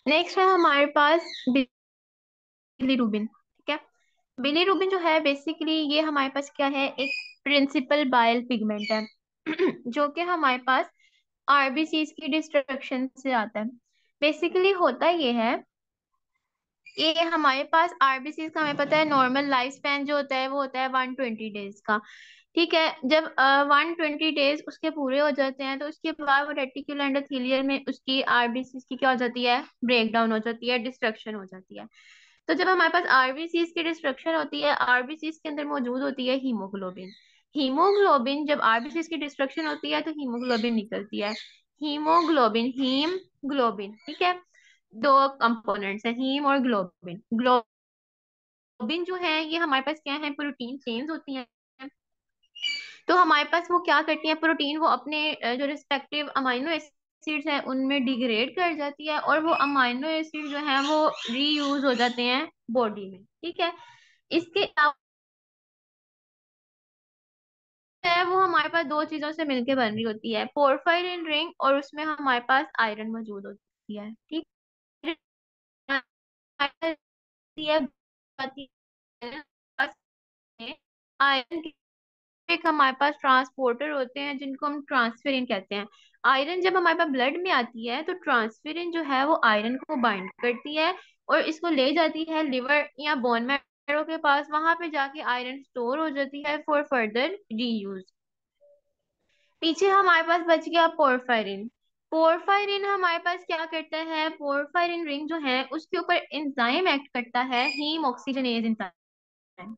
Next है हमारे पास bilirubin. ठीक है। बिलीरुबिन जो है बेसिकली ये हमारे पास क्या है, एक प्रिंसिपल बाइल पिगमेंट है जो कि हमारे पास आरबीसीज की डिस्ट्रक्शन से आता है। बेसिकली होता ये है, ये हमारे पास आरबीसीज का हमें पता है नॉर्मल लाइफ स्पैन जो होता है वो होता है 120 डेज का। ठीक है। जब 120 डेज उसके पूरे हो जाते हैं तो उसके बाद वो रेटिकुलर एंडोथेलियल में उसकी आरबीसीज की क्या हो जाती है, ब्रेक डाउन हो जाती है, डिस्ट्रक्शन हो जाती है। तो जब हमारे पास आरबीसीज की डिस्ट्रक्शन होती है, आरबीसीज के अंदर मौजूद होती है हीमोग्लोबिन। हीमोग्लोबिन जब आरबीसीज की डिस्ट्रक्शन होती है तो हीमोग्लोबिन निकलती है। हीमोग्लोबिन, हीम ग्लोबिन, ठीक है। दो कंपोनेंट्स है, हीम और ग्लोबिन। ग्लोबिन जो है ये हमारे पास क्या है, प्रोटीन चेन्स होती हैं। तो हमारे पास वो क्या करती है, प्रोटीन वो अपने जो रिस्पेक्टिव अमाइनो एसिड्स हैं उनमें डिग्रेड कर जाती है, और वो अमाइनो एसिड जो है वो रीयूज हो जाते हैं बॉडी में। ठीक है। इसके अलावा है वो हमारे पास दो चीजों से मिलकर बन रही होती है, पोर्फायरिन रिंग, और उसमें हमारे पास आयरन मौजूद होती है। ठीक है। आयरन एक हमारे पास ट्रांसपोर्टर होते हैं जिनको हम ट्रांसफेरिन कहते हैं। आयरन जब हमारे पास ब्लड में आती है तो ट्रांसफेरिन जो है वो आयरन को बाइंड करती है और इसको ले जाती है लिवर या बोन मैरो के पास। वहां पे जाके आयरन स्टोर हो जाती है फॉर फर्दर रीयूज। पीछे हमारे पास बच गया पोरफायरिन। पोरफायरिन हमारे पास क्या करता है, पोरफायरिन रिंग जो है उसके ऊपर एंजाइम एक्ट करता है, haem oxygenase enzyme.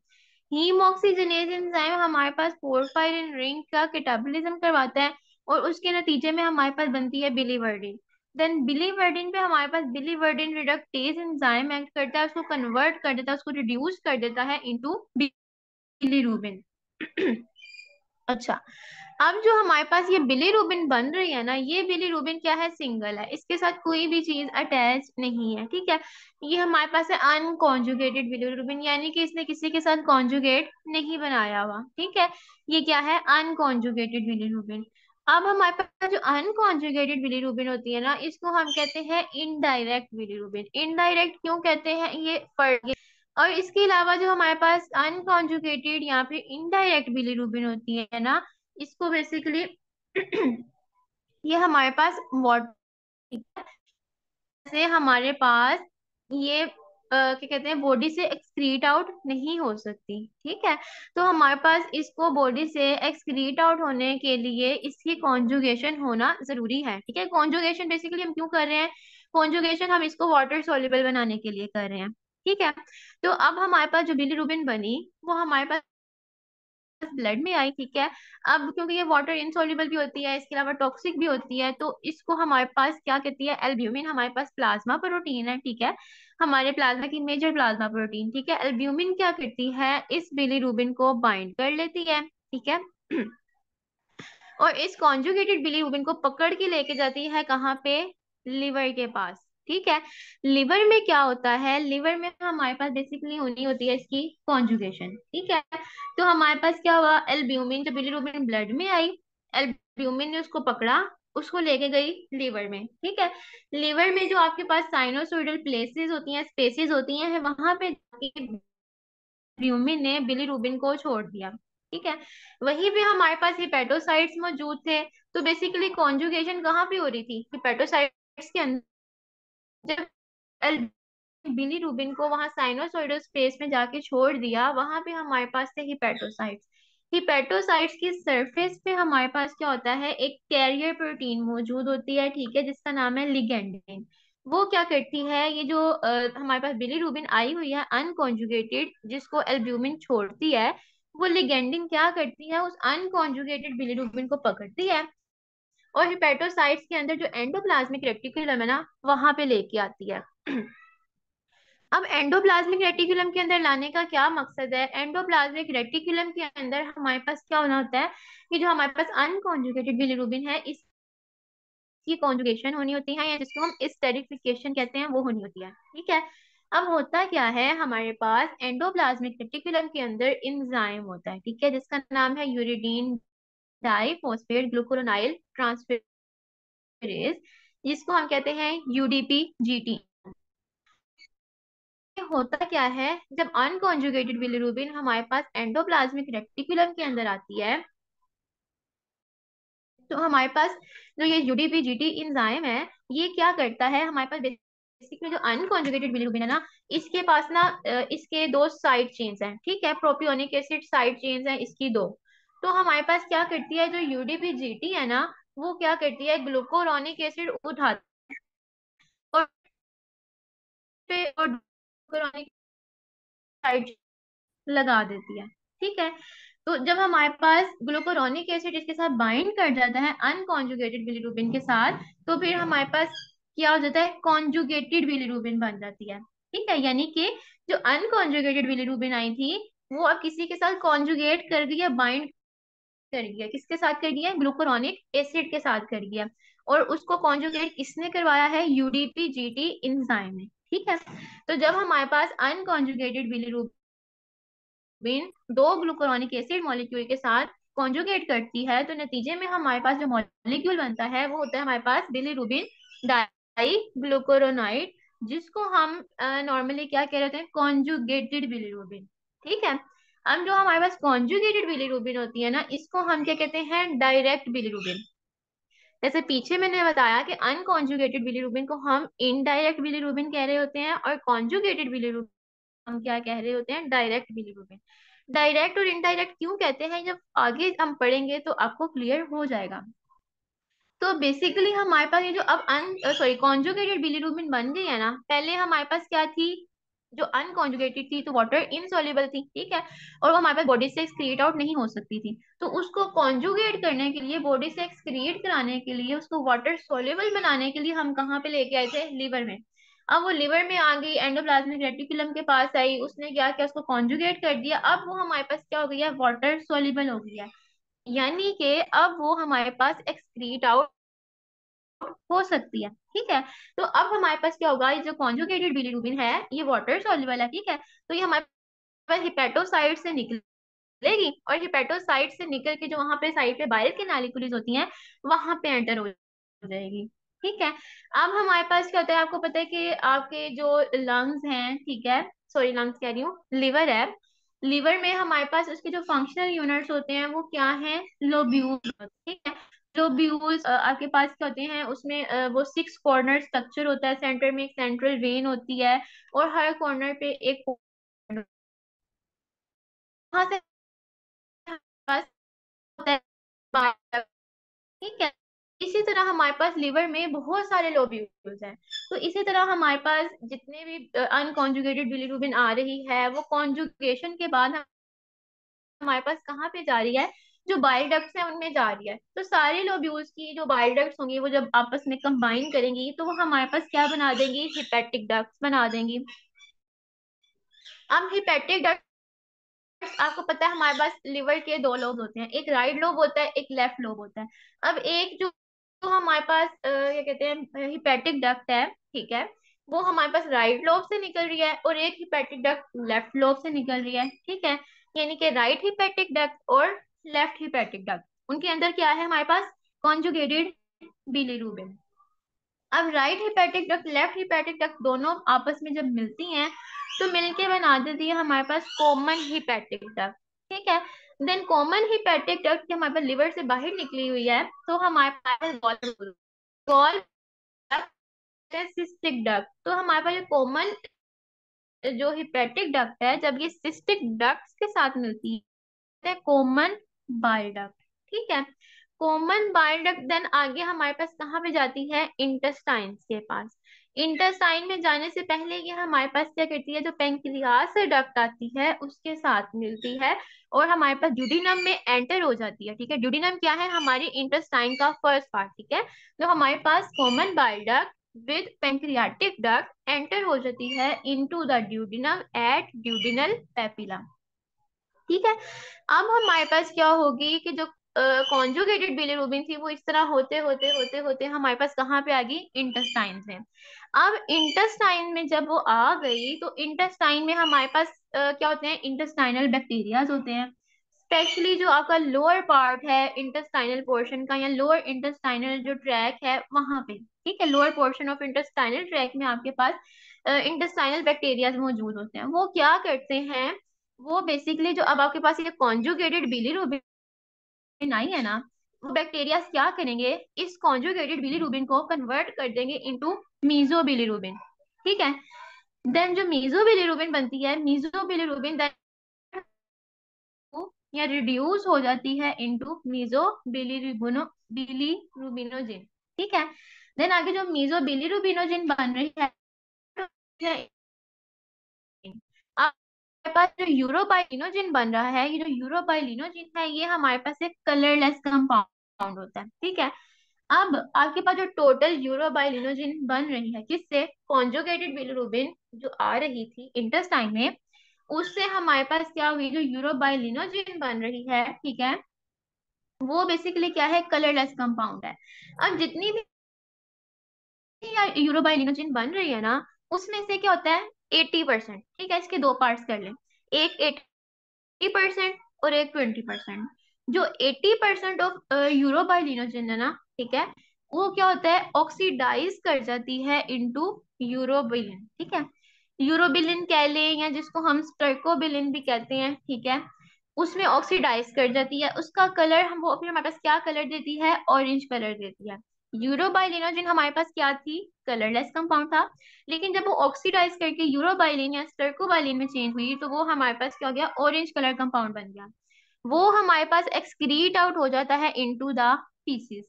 Haem oxygenase enzyme हमारे पास पोरफायरिन रिंग का कैटाबोलिज्म करवाता है और उसके नतीजे में हमारे पास बनती है बिलीवर्डिन। देन बिलीवर्डिन पे हमारे पास बिलीवर्डिन रिडक्टेज एंजाइम एक्ट करता है, उसको कन्वर्ट कर देता है, उसको रिड्यूस कर देता है इनटू बिलीरुबिन। अच्छा, अब जो हमारे पास ये बिलीरुबिन बन रही है ना, ये बिलीरुबिन क्या है, सिंगल है, इसके साथ कोई भी चीज अटैच नहीं है। ठीक है। ये हमारे पास है अनकॉन्जुगेटेड बिलीरुबिन, यानी कि इसने किसी के साथ कॉन्जुगेट नहीं बनाया हुआ। ठीक है। ये क्या है, अनकॉन्जुगेटेड बिलीरुबिन। अब हमारे पास जो अनकॉन्जुगेटेड बिलीरुबिन होती है ना, इसको हम कहते हैं इनडायरेक्ट बिलीरुबिन। इनडायरेक्ट क्यों कहते हैं, ये पढ़। और इसके अलावा जो हमारे पास अनकॉन्जुगेटेड या फिर इनडायरेक्ट बिलीरुबिन होती है ना, इसको बेसिकली ये हमारे पास वाटर से हमारे पास ये क्या कहते हैं, बॉडी से एक्सक्रीट आउट नहीं हो सकती। ठीक है। तो हमारे पास इसको बॉडी से एक्सक्रीट आउट होने के लिए इसकी कॉन्जुगेशन होना जरूरी है। ठीक है। कॉन्जुगेशन बेसिकली हम क्यों कर रहे हैं, कॉन्जुगेशन हम इसको वाटर सॉल्युबल बनाने के लिए कर रहे हैं। ठीक है। तो अब हमारे पास जो बिलीरुबिन बनी वो हमारे पास ब्लड में आई। ठीक है। अब क्योंकि ये वाटर इनसॉल्युबल भी होती है, इसके अलावा टॉक्सिक भी होती है, तो इसको हमारे पास क्या कहती है, एल्ब्यूमिन हमारे पास प्लाज्मा प्रोटीन है। ठीक है। हमारे प्लाज्मा की मेजर प्लाज्मा प्रोटीन। ठीक है। एल्ब्यूमिन क्या करती है, इस बिलीरुबिन को बाइंड कर लेती है। ठीक है। और इस कॉन्जुगेटेड बिलीरुबिन को पकड़ के लेके जाती है कहाँ पे, लिवर के पास। ठीक है। लिवर में क्या होता है, लिवर में हमारे पास बेसिकली होनी होती है इसकी कॉन्जुगेशन। ठीक है। तो हमारे पास क्या हुआ, एल्ब्यूमिन, जब बिलीरुबिन ब्लड में आई, एल्ब्यूमिन ने उसको पकड़ा, उसको लेके गई लिवर में। ठीक है। लिवर में जो आपके पास साइनोसोइडल प्लेसेस होती हैं, स्पेसेस होती हैं, वहां पे एल्ब्यूमिन ने बिलीरुबिन को छोड़ दिया। ठीक है। वहीं पे हमारे पास हिपेटोसाइट्स मौजूद थे। तो बेसिकली कॉन्जुगेशन कहाँ पे हो रही थी, हिपेटोसाइट्स के अंदर। जब बिलीरुबिन को वहां साइनोसोइडल स्पेस में जाके छोड़ दिया, वहां पे हमारे पास थे हिपेटोसाइट्स। हिपेटोसाइट्स की सरफेस पे हमारे पास क्या होता है, एक कैरियर प्रोटीन मौजूद होती है। ठीक है। जिसका नाम है लिगेंडिन। वो क्या करती है, ये जो हमारे पास बिलीरुबिन आई हुई है अनकॉन्जुगेटेड, जिसको एल्ब्यूमिन छोड़ती है, वो लिगेंडिन क्या करती है, उस अनकॉन्जुगेटेड बिलीरुबिन को पकड़ती है और हिपेटोसाइट्स के अंदर जो एंडोप्लाज्मिक रेटिकुलम है ना, वहां पे लेके आती है। अब एंडोप्लाज्मिक रेटिकुलम के अंदर लाने का क्या मकसद है, एंडोप्लाज्मिक रेटिकुलम के अंदर हमारे पास क्या होना होता है, कि जो हमारे पास अनकॉन्जुगेटेड बिलीरुबिन है इसकी कॉन्जुगेशन होनी होती है, या जिसको हम एस्टेरिफिकेशन कहते हैं, वो होनी होती है। ठीक है। अब होता क्या है, हमारे पास एंडोप्लाज्मिक रेटिकुलम के अंदर एंजाइम होता है। ठीक है। जिसका नाम है यूरिडीन डाइफॉस्फेट ग्लूकुरोनाइल ट्रांसफेरेज, जिसको हम कहते हैं यूडीपी जीटी। होता क्या है, जब अनकॉन्जुगेटेड बिलिरुबिन हमारे पास एंडोप्लाज्मिक रेटिकुलम के अंदर आती है, तो हमारे पास जो ये यूडीपीजीटी इंजाइम है, ये क्या करता है, हमारे पास बेसिकली जो अनकॉन्जुगेटेड बिलिरुबिन है ना, इसके पास ना इसके दो साइड चेन्स हैं, ठीक है, प्रोपियोनिक एसिड साइड चेन्स हैं इसकी दो। तो हमारे पास क्या करती है, जो यूडीपीजीटी है ना, वो क्या करती है, ग्लूकोरोनिक एसिड उठाती है और पे और ग्लूकोरोनिक साइड लगा देती है, ठीक है। तो जब हमारे पास ग्लूकोरोनिक एसिड इसके साथ बाइंड कर जाता है अनकॉन्जुगेटेड बिलिरुबिन के साथ, तो फिर हमारे पास क्या हो जाता है, कॉन्जुगेटेड बिलिरुबिन बन जाती है, ठीक है। यानी कि जो अनकॉन्जुगेटेड बिलिरुबिन आई थी, वो अब किसी के साथ कॉन्जुगेट कर गई है, बाइंड कर गया, किसके साथ कर गया, ग्लूकोरोनिक एसिड के साथ कर गया। और उसको कॉन्जुगेट किसने करवाया है, यूडीपी जीटी इंजाइम ने, ठीक है। तो जब हमारे पास अनकॉन्जुगेटेड बिलिरुबिन दो ग्लूकोरोनिक एसिड मॉलिक्यूल के साथ कॉन्जुगेट करती है, तो नतीजे में हमारे पास जो मॉलिक्यूल बनता है वो होता है हमारे पास बिलिरुबिन डाई ग्लूकोरोनाइड, जिसको हम नॉर्मली क्या कह रहे हैं, कॉन्जुगेटेड बिलिरुबिन, ठीक है। अब जो हमारे पास कॉन्जुगेटेड बिलिरुबिन होती है ना, इसको हम क्या कहते हैं, डायरेक्ट बिलिरुबिन। जैसे पीछे मैंने बताया कि अनकॉन्जुगेटेड बिलिरुबिन को हम इनडायरेक्ट बिलिरुबिन कह रहे होते हैं, और कॉन्जुगेटेड बिलिरुबिन हम क्या कह रहे होते हैं, डायरेक्ट बिलीरुबिन। डायरेक्ट और इनडायरेक्ट क्यों कहते हैं, जब आगे हम पढ़ेंगे तो आपको क्लियर हो जाएगा। तो बेसिकली हमारे पास ये जो अब सॉरी कॉन्जुगेटेड बिलीरुबिन बन गई है ना, पहले हमारे पास क्या थी, जो अनकॉन्जुगेटेड थी तो वाटर इनसॉल्युबल थी, ठीक है, और वो हमारे पास बॉडी से एक्सक्रीट आउट नहीं हो सकती थी। तो उसको कॉन्जुगेट करने के लिए, बॉडी से एक्सक्रीट कराने के लिए, उसको वाटर सॉल्युबल बनाने के लिए हम कहाँ पे लेके आए थे, लिवर में। अब वो लिवर में आ गई, एंडोप्लाज्मिक रेटिकुलम के पास आई, उसने क्या किया, उसको कॉन्जुगेट कर दिया, अब वो हमारे पास क्या हो गई है, वाटर सॉल्युबल हो गई है। यानी कि अब वो हमारे पास एक्सक्रीट आउट हो सकती है, ठीक है। तो अब हमारे पास क्या होगा, ये जो कॉन्जुगेटेड बिलीरुबिन है, ये वाटर सॉल्युबल है, ठीक है। तो ये हमारे पास हिपेटोसाइट से निकलेगी, और हिपेटोसाइट से निकल के जो वहां पे साइड पे बाइल की नालिकुलिस होती हैं, वहां पे एंटर हो जाएगी, ठीक है। अब हमारे पास क्या होता है, आपको पता है कि आपके जो लंग्स हैं, ठीक है, सॉरी लंग्स कह रही हूँ, लिवर है। लिवर में हमारे पास उसके जो फंक्शनल यूनिट्स होते हैं वो क्या हैं, लोब्यूल्स, ठीक है। लोब्यूल्स आपके पास क्या होते हैं, उसमें वो सिक्स कॉर्नर स्ट्रक्चर होता है, सेंटर में एक सेंट्रल वेन होती है, और हर कॉर्नर पे एक वहां से पास होता है, ठीक है। इसी तरह हमारे पास लिवर में बहुत सारे लोब्यूल्स हैं। तो इसी तरह हमारे पास जितने भी अनकॉन्जुगेटेड बिलीरुबिन आ रही है, वो कॉन्जुगेशन के बाद हमारे पास कहाँ पे जा रही है, जो बाइल डक्ट्स है उनमें जा रही है। तो सारे लोब्यूल्स की जो बाइल डक्ट्स होंगी, वो जब आपस में कंबाइन करेंगी, तो वो हमारे पास क्या बना देंगी, हिपेटिक डक्ट्स बना देंगी। अब हिपेटिक आपको पता है हमारे पास लिवर के दो लोब होते हैं, एक राइट लोब होता है, एक लेफ्ट लोब होता है। अब एक जो तो हमारे पास क्या कहते हैं, हिपेटिक डक्ट है, ठीक है, वो हमारे पास राइट लोब से निकल रही है, और एक हिपेटिक डक्ट लेफ्ट लोब से निकल रही है, ठीक है। यानी कि राइट हिपेटिक डक्ट और लेफ्ट हिपेटिक डक्ट, उनके अंदर क्या है हमारे पास, कॉन्जुगेटेड बिलीरुबिन। अब right hepatic duct left hepatic duct दोनों आपस में जब मिलती हैं, तो मिलके बना देती है हमारे पास कॉमन हिपेटिक डक्ट, ठीक है। देन कॉमन हिपेटिक डक्ट हमारे पास लिवर से बाहर निकली हुई है, तो हमारे पास गॉल सिस्टिक डक्ट। तो हमारे पास कॉमन जो हिपेटिक डक्ट है, जब ये सिस्टिक डक्ट के साथ मिलती है, कॉमन बाइल डक्ट, ठीक है। कॉमन बाइल डक्ट देन आगे हमारे पास कहाँ पे जाती है, इंटेस्टाइन्स के पास। इंटेस्टाइन में जाने से पहले ये हमारे पास क्या करती है, जो पेंक्रियास से डक्ट आती है उसके साथ मिलती है, और हमारे पास ड्यूडिनम में एंटर हो जाती है, ठीक है। ड्यूडिनम क्या है, हमारी इंटेस्टाइन का फर्स्ट पार्ट, ठीक है। तो हमारे पास common bile duct with pancreatic duct enter हो जाती है into the duodenum at duodenal papilla, ठीक है। अब हमारे पास क्या होगी कि जो कॉन्जुगेटेड बिलीरुबिन थी, वो इस तरह होते होते होते होते हमारे पास कहाँ पे आ गई, इंटेस्टाइन में। अब इंटेस्टाइन में जब वो आ गई, तो इंटेस्टाइन में हमारे पास क्या होते हैं, इंटेस्टाइनल बैक्टीरियाज होते हैं। स्पेशली जो आपका लोअर पार्ट है इंटेस्टाइनल पोर्शन का, या लोअर इंटेस्टाइनल जो ट्रैक है वहां पे, ठीक है, lower portion of intestinal tract में आपके पास इंटेस्टाइनल बैक्टीरिया मौजूद होते हैं। वो क्या करते हैं, वो बेसिकली जो अब आपके पास ये कॉन्जुगेटेड बिलीरुबिन आई है ना, वो बैक्टीरिया क्या करेंगे, इस कॉन्जुगेटेड बिलीरुबिन को कन्वर्ट कर देंगे इनटू मीजो बिलीरुबिन। ठीक है। देन जो मीजो बिलीरुबिन बनती है, मीजो बिलीरुबिन या रिड्यूस हो जाती है इनटू मीजो बिलीरुबिनोजिन। ठीक है। देन आगे जो मीजो बिलीरुबिनोजिन बन रही है, हमारे पास जो यूरोबाइलिनोजिन बन रहा है, ये जो यूरोबाइलिनोजिन है ये हमारे पास एक कलरलेस कंपाउंड होता है। ठीक है। अब आपके पास जो टोटल यूरोबाइलिनोजिन बन रही है किससे, कॉन्जुगेटेड बिलीरुबिन जो आ रही थी इंटेस्टाइन में, उससे हमारे पास क्या हुई, जो यूरोबाइलिनोजिन बन रही है, ठीक है, वो बेसिकली क्या है, कलरलेस कंपाउंड है। अब जितनी भी यूरोबाइलिनोजिन बन रही है ना, उसमें से क्या होता है, 80%। ठीक है, इसके दो पार्ट्स कर लें, एक 80% और एक 20%। जो 80% ऑफ यूरोबाइलिनोजिन है ना, ठीक है, वो क्या होता है, ऑक्सीडाइज कर जाती है इनटू यूरोबिलिन। ठीक है, यूरोबिलिन कह लें या जिसको हम स्टर्कोबिलिन भी कहते हैं। ठीक है, उसमें ऑक्सीडाइज कर जाती है, उसका कलर हम वो फिर हमारे पास क्या कलर देती है, ऑरेंज कलर देती है। यूरोबाइलिनोजिन हमारे पास क्या थी, कलरलेस कंपाउंड था, लेकिन जब वो ऑक्सीडाइज करके यूरोबाइलिन या स्टर्कोबाइलिन में चेंज हुई तो वो हमारे पास क्या हो गया, ऑरेंज कलर कंपाउंड बन गया। वो हमारे पास एक्सक्रीट आउट हो जाता है इनटू द फीसिस।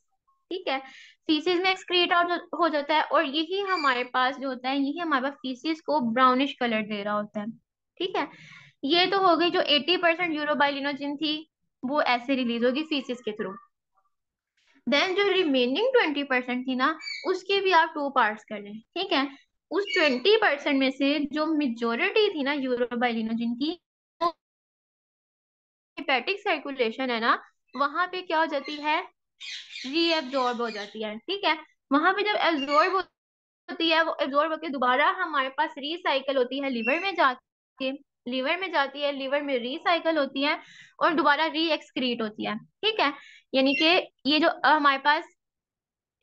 ठीक है, फीसिस में एक्सक्रीट आउट हो जाता है, और यही हमारे पास जो होता है, यही हमारे पास फीसिस को ब्राउनिश कलर दे रहा होता है। ठीक है, ये तो हो गई जो 80% यूरोबाइलिनोजिन थी, वो ऐसे रिलीज होगी फीसिस के थ्रू। देन जो रिमेनिंग 20% थी ना, उसके भी आप टू पार्ट्स कर लें। ठीक है, उस 20% में से जो मेजोरिटी थी ना यूरोबाइलिनोजिन की, हेपेटिक सर्कुलेशन है ना, वहां पे क्या हो जाती है, रीएब्जॉर्ब हो जाती है। ठीक है, वहां पे जब एब्जॉर्ब होती है, वो एब्जॉर्ब होकर दोबारा हमारे पास रिसाइकल होती है लिवर में जाके, लिवर में जाती है, लिवर में रिसाइकल होती है और दोबारा री एक्सक्रीट होती है। ठीक है, यानी कि ये जो हमारे पास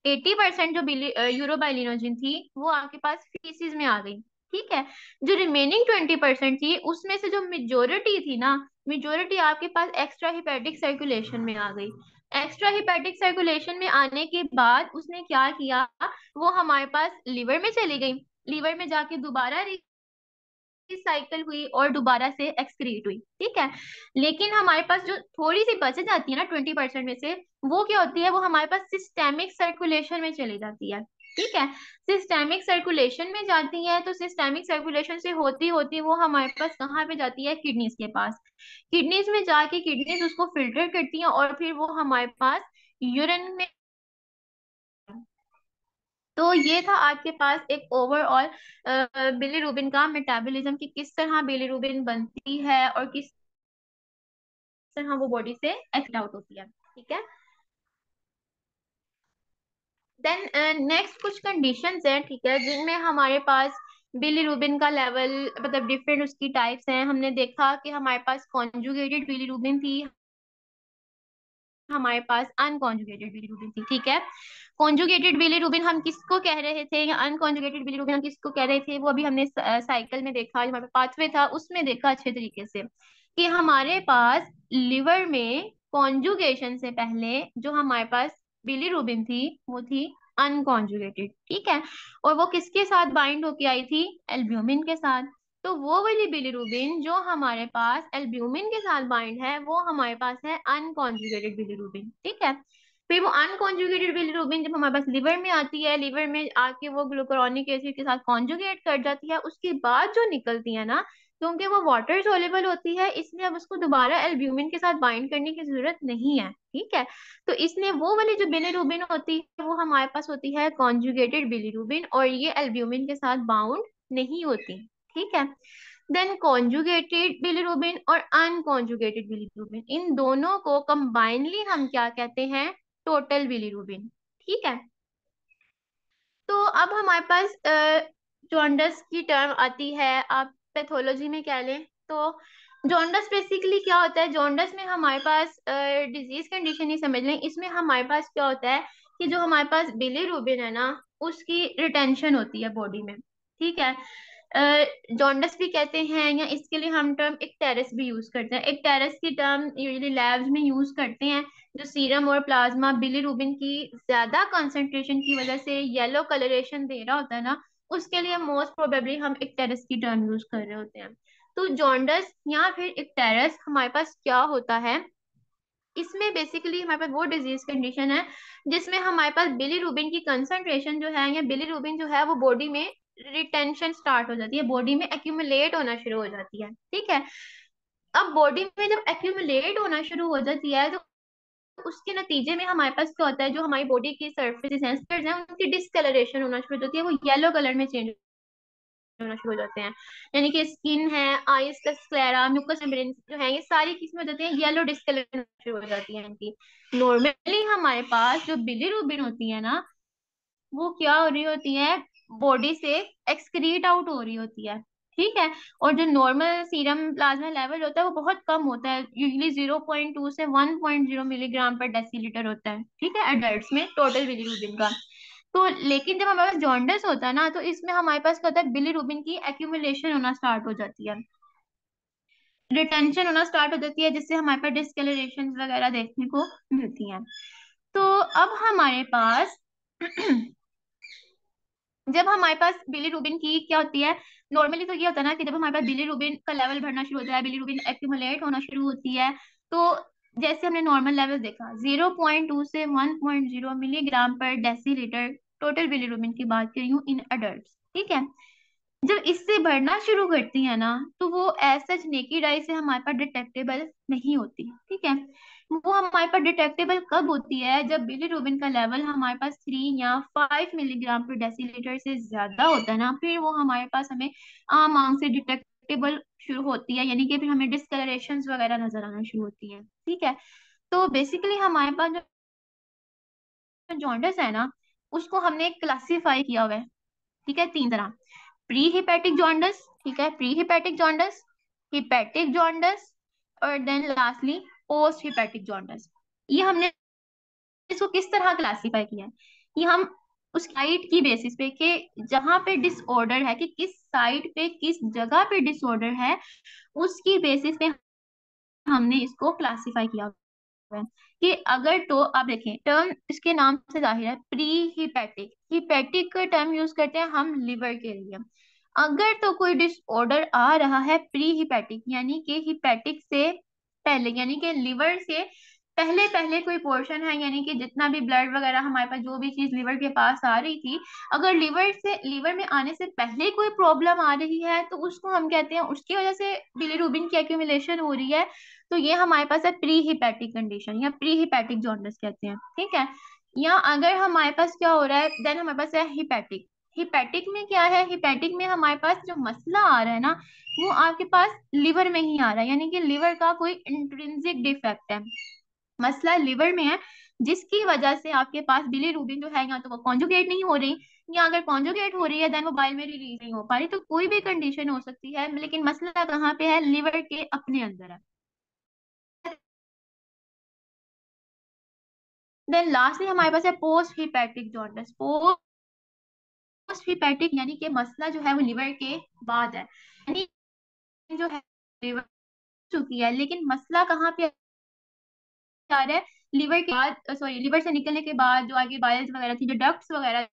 80% जो यूरोबाइलिनोजिन थी, वो आपके पास फीसिस में आ गई। ठीक है, जो रिमेनिंग 20% थी, उसमें से जो मेजोरिटी थी ना, मेजोरिटी आपके पास एक्स्ट्रा हिपेटिक सर्कुलेशन में आ गई। एक्स्ट्रा हिपेटिक सर्कुलेशन में आने के बाद उसने क्या किया, वो हमारे पास लिवर में चली गई, लिवर में जाके दोबारा साइकिल हुई और दोबारा से एक्सक्रीट हुई। ठीक है, लेकिन हमारे पास जो थोड़ी सी बच जाती है ना 20% में से, वो क्या होती है, वो हमारे पास सिस्टेमिक सर्कुलेशन में चली जाती है। ठीक है, सिस्टेमिक सर्कुलेशन में जाती है, तो सिस्टेमिक सर्कुलेशन से होती होती वो हमारे पास कहाँ पे जाती है, किडनीज के पास। किडनीज में जाके किडनीज उसको फिल्टर करती हैं और फिर वो हमारे पास यूरिन में। तो ये था आपके पास एक ओवरऑल बिलीरुबिन का मेटाबॉलिज्म, कि किस तरह बिलीरुबिन बनती है और किस तरह वो बॉडी से एक्ट आउट होती है। ठीक है, देन नेक्स्ट कुछ कंडीशंस हैं, ठीक है, जिनमें हमारे पास बिलीरुबिन का लेवल, मतलब डिफरेंट उसकी टाइप्स हैं। हमने देखा कि हमारे पास कॉन्जुगेटेड बिलीरुबिन थी, हमारे पास अनकॉन्जुगेटेड बिलीरुबिन थी। ठीक है, कॉन्जुगेटेड बिलीरुबिन हम किसको कह रहे थे, या अनकॉन्जुगेटेड बिलीरुबिन हम किसको कह रहे थे, वो अभी हमने साइकिल में देखा, जो हमारे पाथवे था उसमें देखा अच्छे तरीके से, कि हमारे पास लिवर में कॉन्जुगेशन से पहले जो हमारे पास बिलीरुबिन थी, वो थी अनकॉन्जुगेटेड। ठीक है, और वो किसके साथ बाइंड होके आई थी, एल्ब्यूमिन के साथ। तो वो वाली बिलीरुबिन जो हमारे पास एल्ब्यूमिन के साथ बाइंड है, वो हमारे पास है अनकॉन्जुगेटेड बिलीरुबिन। ठीक है, फिर वो अनकॉन्जुगेटेड बिलीरुबिन जब हमारे पास लिवर में आती है, लिवर में आके वो ग्लूकुरोनिक एसिड के साथ कॉन्जुगेट कर जाती है, उसके बाद जो निकलती है ना, क्योंकि वो वाटर सोल्युबल होती है, इसलिए अब उसको दोबारा एल्ब्यूमिन के साथ बाइंड करने की जरूरत नहीं है। ठीक है, तो इसलिए वो वाली जो बिलीरुबिन होती है, वो हमारे पास होती है कॉन्जुगेटेड बिलीरुबिन, और ये एल्ब्यूमिन के साथ बाउंड नहीं होती। ठीक है, देन कॉन्जुगेटेड बिलीरुबिन और अनकॉन्जुगेटेड बिलीरुबिन, इन दोनों को कंबाइनली हम क्या कहते हैं, टोटल बिलीरुबिन। ठीक है, तो अब हमारे पास जॉन्डस की टर्म आती है, आप पैथोलॉजी में कह लें तो। जॉन्डस बेसिकली क्या होता है, जॉन्डस में हमारे पास डिजीज कंडीशन ही समझ लें, इसमें हमारे पास क्या होता है कि जो हमारे पास बिलीरुबिन है ना, उसकी रिटेंशन होती है बॉडी में। ठीक है। जॉन्डस भी कहते हैं, या इसके लिए हम टर्म इक्टेरिस भी यूज करते हैं। इक्टेरिस की टर्म यूजुअली लैब्स में यूज करते हैं, जो सीरम और प्लाज्मा बिलीरुबिन की ज्यादा कंसंट्रेशन की वजह से येलो कलरेशन दे रहा होता है ना, उसके लिए मोस्ट प्रोबेबली हम इक्टेरिस की टर्म यूज कर रहे होते हैं। तो जॉन्डस या फिर इक्टेरिस हमारे पास क्या होता है, इसमें बेसिकली हमारे पास वो डिजीज कंडीशन है जिसमें हमारे पास बिलीरुबिन की कंसंट्रेशन जो है, या बिलीरुबिन जो है वो बॉडी में रिटेंशन स्टार्ट हो जाती है, बॉडी में एक्यूमुलेट होना शुरू हो जाती है। ठीक है। अब बॉडी में जब एक्यूमुलेट होना शुरू हो जाती है तो उसके नतीजे में हमारे पास क्या होता है, जो हमारी बॉडी की सर्फेस हैं उनकी डिस्कलरेशन होना शुरू हो जाती है, वो येलो कलर में चेंज होना शुरू हो जाते हैं। यानी कि स्किन है, आईज का स्क्लेरा, म्यूकस मेम्ब्रेन जो है, ये सारी किस्में हो जाती हैं येलो डिस्कलर शुरू हो जाती है इनकी। नॉर्मली हमारे पास जो बिलीरुबिन होती है ना, वो क्या हो रही होती है, बॉडी से एक्सक्रीट आउट हो रही होती है। ठीक है। और जो नॉर्मल सीरम प्लाज्मा लेवल होता है वो बहुत कम होता है, यूजली 0.2 से 1.0 मिलीग्राम पर डेसीलीटर होता है, ठीक है, एडल्ट्स में टोटल बिलीरुबिन का। तो लेकिन जब हमारे पास जॉन्डिस होता है ना, तो इसमें हमारे पास क्या होता है, बिलीरुबिन की एक्यूमुलेशन होना स्टार्ट हो जाती है, रिटेंशन होना स्टार्ट हो जाती है, जिससे हमारे पास डिस्कलरेशन वगैरह देखने को मिलती हैं। तो अब हमारे पास जब हमारे पास बिलीरुबिन की क्या होती है, नॉर्मली तो ये होता है ना कि जब हमारे पास बिलीरुबिन का लेवल बढ़ना शुरू होता है, बिलीरुबिन एक्यूमुलेट होना शुरू होती है, तो जैसे हमने नॉर्मल लेवल देखा 0.2 से 1.0 मिलीग्राम पर डेसीलीटर टोटल बिलीरुबिन की बात कर रही हूँ इन अडल्ट। ठीक है। जब इससे बढ़ना शुरू करती है ना, तो वो एज सच नेकेड आई से हमारे पास डिटेक्टेबल नहीं होती। ठीक है। वो हमारे पास डिटेक्टेबल कब होती है, जब बिलीरुबिन का लेवल हमारे पास 3 या 5 मिलीग्राम पर डेसीलीटर से ज्यादा होता है ना, फिर वो हमारे पास हमें आम आंख से डिटेक्टेबल शुरू होती है, यानी कि फिर हमें डिस्कलरेशन वगैरह नजर आना शुरू होती है। ठीक है। तो बेसिकली हमारे पास जो जॉन्डिस है ना, उसको हमने क्लासिफाई किया हुआ है, ठीक है, 3 तरह। प्री हिपेटिक जॉन्डिस, ठीक है, pre hepatic jaundice, hepatic jaundice, और then lastly post hepatic jaundice. ये हमने इसको किस तरह क्लासिफाई किया है, कि हम उस साइट की बेसिस पे कि जहां पे डिसऑर्डर है, कि किस साइट पे किस जगह पे डिसऑर्डर है, उसकी बेसिस पे हमने इसको क्लासिफाई किया हुआ है। कि अगर तो आप देखें टर्म इसके नाम से जाहिर है, प्री हिपेटिक, हिपेटिक का टर्म यूज करते हैं हम लिवर के लिए। अगर तो कोई डिसऑर्डर आ रहा है प्री हिपेटिक, यानी कि हिपेटिक से पहले, यानी कि लिवर से पहले पहले कोई पोर्शन है, यानी कि जितना भी ब्लड वगैरह हमारे पास जो भी चीज लिवर के पास आ रही थी, अगर लिवर में आने से पहले कोई प्रॉब्लम आ रही है, तो उसको हम कहते हैं उसकी वजह से बिलीरुबिन की एक्यूमुलेशन हो रही है, तो ये हमारे पास है प्री हिपेटिक कंडीशन, या प्री हिपेटिक जॉन्डिस कहते हैं। ठीक है। या अगर हमारे पास क्या हो रहा है, देन हमारे पास है हिपेटिक। हिपेटिक में क्या है, हिपेटिक में हमारे पास जो मसला आ रहा है ना, वो आपके पास लिवर में ही आ रहा है, यानी कि लिवर का कोई इंट्रिंसिक डिफेक्ट है, मसला लिवर में है, जिसकी वजह से आपके पास बिलीरुबिन जो है, या तो वो कॉन्जुगेट नहीं हो रही, या अगर कॉन्जुगेट हो रही है देन वो बाइल में रिलीज नहीं हो पा रही। तो कोई भी कंडीशन हो सकती है, लेकिन मसला कहाँ पे है, लिवर के अपने अंदर है। देन लास्टली हमारे पास है post hepatic jaundice. Post hepatic यानी कि मसला जो है वो लिवर के बाद है, यानी जो है लिवर चुकी है, लेकिन मसला कहाँ पे आ रहा है, लिवर के बाद, सॉरी, लिवर से निकलने के बाद जो आगे बाइल्स वगैरह थी, जो डक्ट्स वगैरह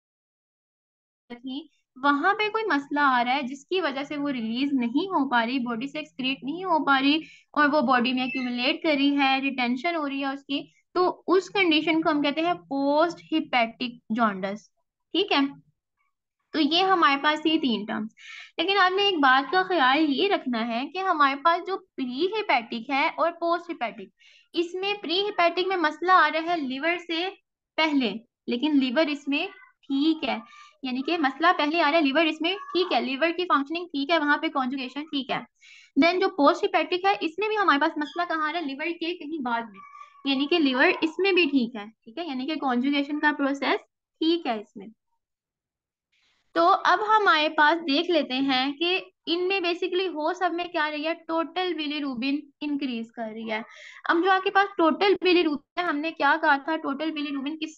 थी, वहां पे कोई मसला आ रहा है, जिसकी वजह से वो रिलीज नहीं हो पा रही, बॉडी से एक्सक्रीट नहीं हो पा रही, और वो बॉडी में एक्यूमुलेट कर रही है, रिटेंशन हो रही है उसकी। तो उस कंडीशन को हम कहते हैं पोस्ट हिपैटिक जॉन्डिस। ठीक है। तो ये हमारे पास ये 3 टर्म्स। लेकिन आपने एक बात का ख्याल ये रखना है कि हमारे पास जो प्री हिपैटिक है और पोस्ट हिपैटिक, इसमें प्री हिपैटिक में मसला आ रहा है लिवर से पहले, लेकिन लिवर इसमें ठीक है, यानी कि मसला पहले आ रहा है, लिवर इसमें ठीक है, लिवर की फंक्शनिंग ठीक है, वहां पे कॉन्जुगेशन ठीक है। देन जो पोस्ट हिपैटिक है, इसमें भी हमारे पास मसला कहाँ आ रहा है, लिवर के कहीं बाद में, यानी कि लिवर इसमें भी ठीक है, ठीक है, यानी कि कॉन्जुगेशन का प्रोसेस ठीक है इसमें। तो अब हमारे पास देख लेते हैं कि इनमें बेसिकली हो सब में क्या रही है, टोटल बिलीरुबिन इंक्रीज कर रही है। अब जो आपके पास टोटल बिलीरुबिन है, हमने क्या कहा था, टोटल बिलीरुबिन किस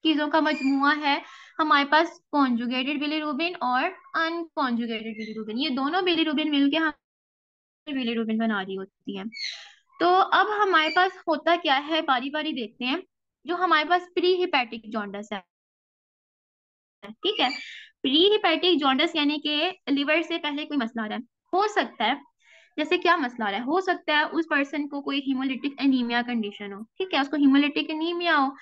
चीजों का मजमुआ है हमारे पास कॉन्जुगेटेड बिलीरुबिन और अनकॉन्जुगेटेड बिलीरुबिन। ये दोनों बिलीरुबिन मिलके हमें बिलीरुबिन बना रही होती है। तो अब हमारे पास होता क्या है, बारी बारी देखते हैं। जो हमारे पास प्री हिपैटिक जॉन्डस है, ठीक है, प्री हिपैटिक जॉन्डस यानी कि लिवर से पहले कोई मसला आ रहा है, हो सकता है। जैसे क्या मसला आ रहा है, हो सकता है उस पर्सन को कोई हीमोलिटिक एनीमिया कंडीशन हो, ठीक है, उसको हीमोलिटिक एनीमिया हो,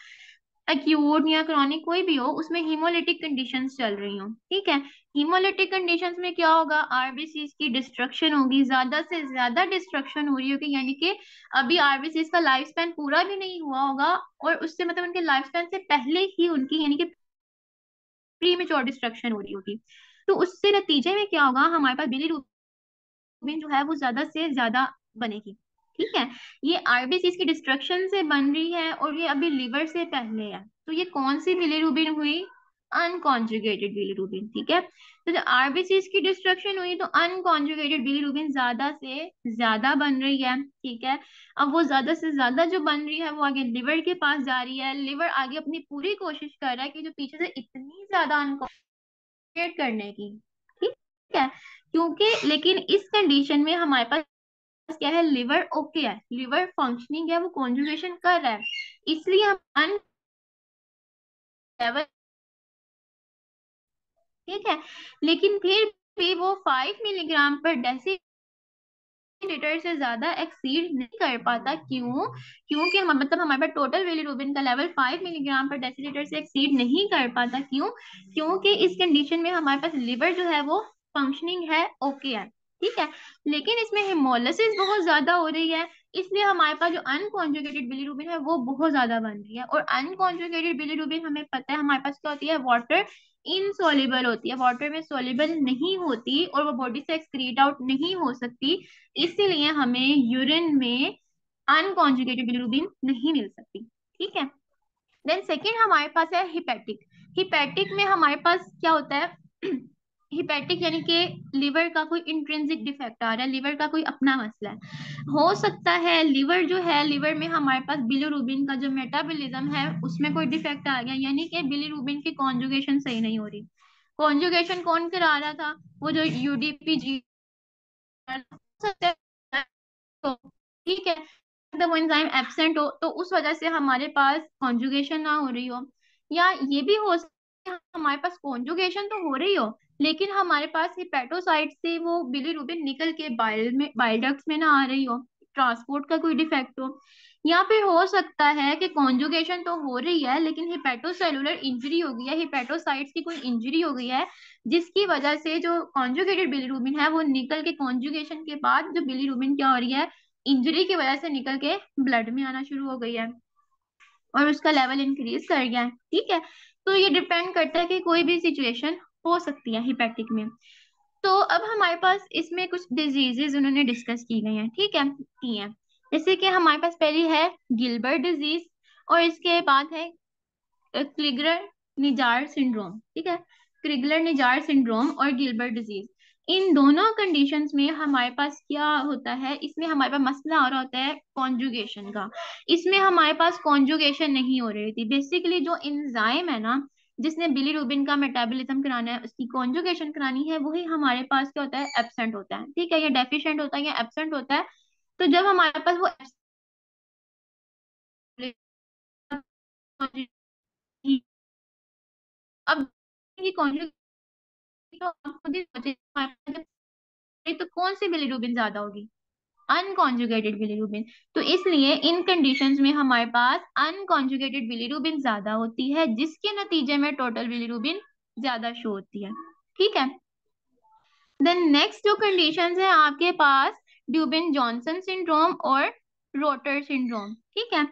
एक्यूट या क्रॉनिक कोई भी हो, उसमें हीमोलिटिक कंडीशंस चल रही हो, ठीक है। हीमोलिटिक कंडीशंस में क्या होगा, आरबीसीज की डिस्ट्रक्शन होगी, ज्यादा से ज्यादा डिस्ट्रक्शन हो रही होगी, यानी कि अभी आरबीसीज का लाइफ स्पैन पूरा भी नहीं हुआ होगा, और उससे मतलब उनके लाइफ स्पैन से पहले ही उनकी यानी कि प्री मेच्योर डिस्ट्रक्शन हो रही होगी। तो उससे नतीजे में क्या होगा, हमारे पास बिलीरुबिन जो है वो ज्यादा से ज्यादा बनेगी, ठीक है। ये आरबीसी की डिस्ट्रक्शन से बन रही है और ये अभी लिवर से पहले है। तो ये कौन सी बिलीरुबिन हुई, अनकॉन्जुगेटेड बिलीरुबिन, ठीक है। तो जब आरबीसी की डिस्ट्रक्शन हुई तो अनकॉन्जुगेटेड बिलीरुबिन ज्यादा से ज्यादा बन रही है, ठीक है। अब वो ज्यादा से ज्यादा जो बन रही है वो आगे लिवर के पास जा रही है, लिवर आगे अपनी पूरी कोशिश कर रहा है कि जो पीछे से इतनी ज्यादा अनकॉन्जुगेट करने की, ठीक है। क्योंकि लेकिन इस कंडीशन में हमारे पास क्या है, लिवर ओके है, लिवर फंक्शनिंग है, वो कॉन्जुगेशन कर रहा है, इसलिए हम अन लेवल, ठीक है। लेकिन फिर भी वो 5 मिलीग्राम पर डेसीलीटर से ज्यादा एक्सीड नहीं कर पाता, क्यों? क्योंकि हम मतलब हमारे पास टोटल बिलीरुबिन का लेवल 5 मिलीग्राम पर डेसीलीटर से एक्सीड नहीं कर पाता, क्यों? क्योंकि इस कंडीशन में हमारे पास लिवर जो है वो फंक्शनिंग है, ओके है, ठीक है। लेकिन इसमें हेमोलिसिस बहुत ज्यादा हो रही है, इसलिए हमारे पास जो अनकॉन्जुगेटेड बिलीरुबिन है वो बहुत ज्यादा बन रही है। और अनकॉन्जुगेटेड बिलीरुबिन हमें पता है हमारे पास क्या होती है, वाटर इनसॉल्युबल होती है, वाटर में सॉल्युबल नहीं होती और वो बॉडी से एक्सक्रीट आउट नहीं हो सकती, इसीलिए हमें यूरिन में अनकॉन्जुगेटेड बिलीरुबिन नहीं मिल सकती, ठीक है। देन सेकेंड हमारे पास है हिपैटिक। हिपैटिक में हमारे पास क्या होता है, हिपैटिक यानी कि लिवर का कोई इंट्रिंसिक डिफेक्ट आ रहा है, लिवर का कोई अपना मसला है, हो सकता है लिवर जो है, लिवर में हमारे पास बिलीरुबिन का जो मेटाबॉलिज्म है उसमें कोई डिफेक्ट आ गया, यानी कि बिलीरुबिन की कॉन्जुगेशन सही नहीं हो रही। कॉन्जुगेशन कौन करा रहा था, वो जो यूडीपी, तो ठीक है, जब वो एंजाइम एब्सेंट हो तो उस वजह से हमारे पास कॉन्जुगेशन ना हो रही हो, या ये भी हो सकता है हमारे पास कॉन्जुगेशन तो हो रही हो लेकिन हमारे पास हिपेटोसाइट से वो बिलीरुबिन निकल के बाइल डक्ट्स में ना आ रही हो, ट्रांसपोर्ट का कोई डिफेक्ट हो। या फिर हो सकता है कि कॉन्जुगेशन तो हो रही है लेकिन हिपेटोसेलुलर इंजरी हो गई है, हिपेटोसाइट्स की कोई इंजरी हो गई है, जिसकी वजह से जो कॉन्जुगेटेड बिलीरुबिन है वो निकल के कॉन्जुगेशन के बाद जो बिलीरुबिन क्या हो रही है, इंजरी की वजह से निकल के ब्लड में आना शुरू हो गई है और उसका लेवल इंक्रीज कर गया है, ठीक है। तो ये डिपेंड करता है कि कोई भी सिचुएशन हो सकती है हिपैटिक में। तो अब हमारे पास इसमें कुछ डिजीजेज उन्होंने डिस्कस की गई हैं, ठीक है, की हैं। जैसे कि हमारे पास पहली है गिलबर्ट डिजीज, और इसके बाद है क्लिगर निजार सिंड्रोम, ठीक है, क्रिगलर निजार सिंड्रोम और गिलबर्ट डिजीज। इन दोनों कंडीशंस में हमारे पास क्या होता है, इसमें हमारे पास मसला आ रहा होता है कॉन्जुगेशन का। इसमें हमारे पास कॉन्जुगेशन नहीं हो रही थी, बेसिकली जो एंजाइम है ना जिसने बिलीरुबिन का मेटाबॉलिज्म कराना है, उसकी कॉन्जुगेशन करानी है, वही हमारे पास क्या होता है, एब्सेंट होता है, ठीक है, या डेफिशिएंट होता है या एब्सेंट होता है। तो जब हमारे पास वो अब ये कॉन्जुगेशन, तो आप खुद ही सोचिए हमारे पास तो कौन सी बिलीरुबिन ज्यादा होगी, अनकॉन्जुगेटेड बिलीरुबिन। तो इसलिए इन कंडीशंस में हमारे पास अनकॉन्जुगेटेड बिलीरुबिन ज्यादा होती है, जिसके नतीजे में टोटल बिलीरुबिन ज्यादा शो होती है, ठीक है। देन नेक्स्ट जो कंडीशंस है आपके पास ड्यूबिन जॉनसन सिंड्रोम और रोटर सिंड्रोम, ठीक है।